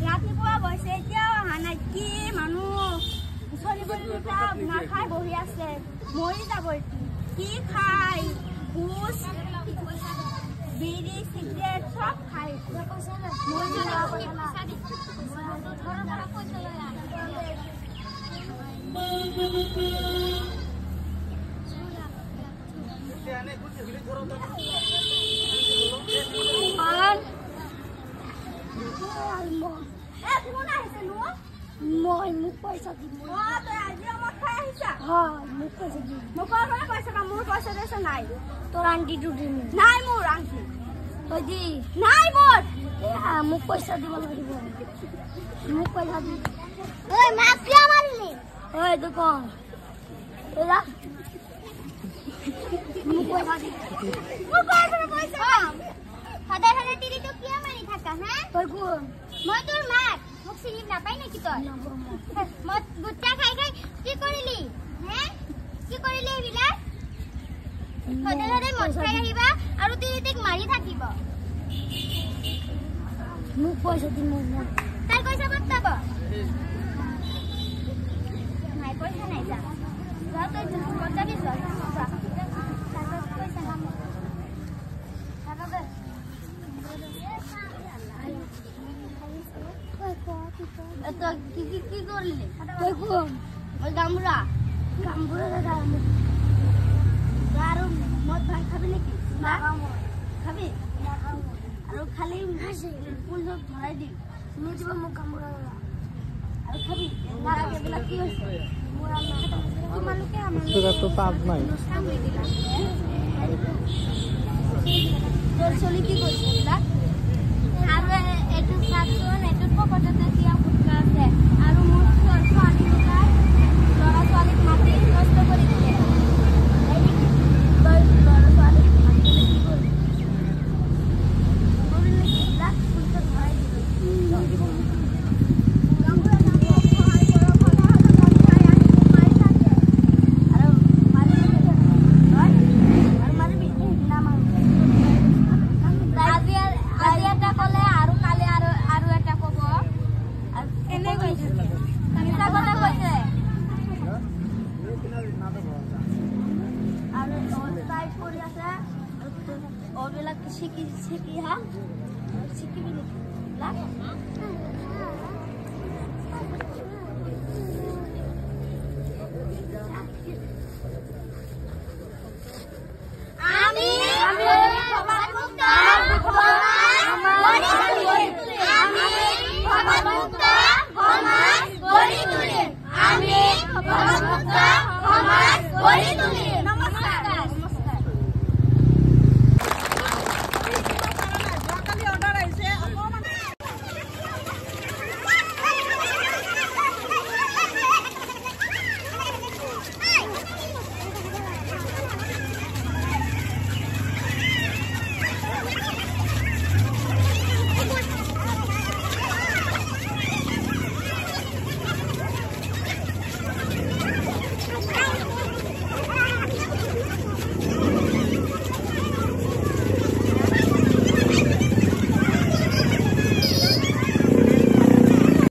ৰাতিপুৱা গৈছে এতিয়াও অহা নাই কি মানুহ নাখাই বহি আছে মৰি যাব কি খাই ঘুষ বিড়ি সিগাৰেট সব খাই মই মোক পইচা দিম মোৰ পইচা দিছে নাই তোৰ আন্টিটো দিম নাই মোৰ আন্টি দি নাই মোৰ মোক পইচা দিব লাগিব মোক পইচা দি ঐ মাফিয়া মারিলি ঐ দোকান এলা মোক পইচা দি মোক পইচা হাতে হাতে তিরি তো কিয়া মারি থাকা হ্যাঁ তোর কোন মই তোর মাক মোক চিনি না পাই নাকি তোর মই গুটকা খাই খাই কি কৰিলি হ্যাঁ কি কৰিলি বিলা হাতে হাতে মদ খাই আহিবা আৰু তিৰিটিক মাৰি থাকিব মোক পইচা দি মোক তাই পইচা বতাব নাই পইচা নাই যা যা তই বতাবি যা পইচা নাম এটা কি করলি তুই কোন ওই গামুরা দাদা আর মদ ভাই খাবি নাকি না খাবি আর খালি ফুল সব ধরাই দি তুমি দিব মোক গামুরা আর খাবি না এগুলা কি হইছে মোরা তোমালকে আমার তো পাপ নাই তোর চলি কি করছিস না আর একটু সাতজন একটু পকেটে দিয়া গুটকা আছে আর মোর ছোৱালী লগাই লৰা ছোৱালীক মাতি নষ্ট কৰি দিলে লৰা ছোৱালীক মাতি কি কৰিলি লাখ ফুলটা ধৰাই দিলে শিকি হা শিকিবি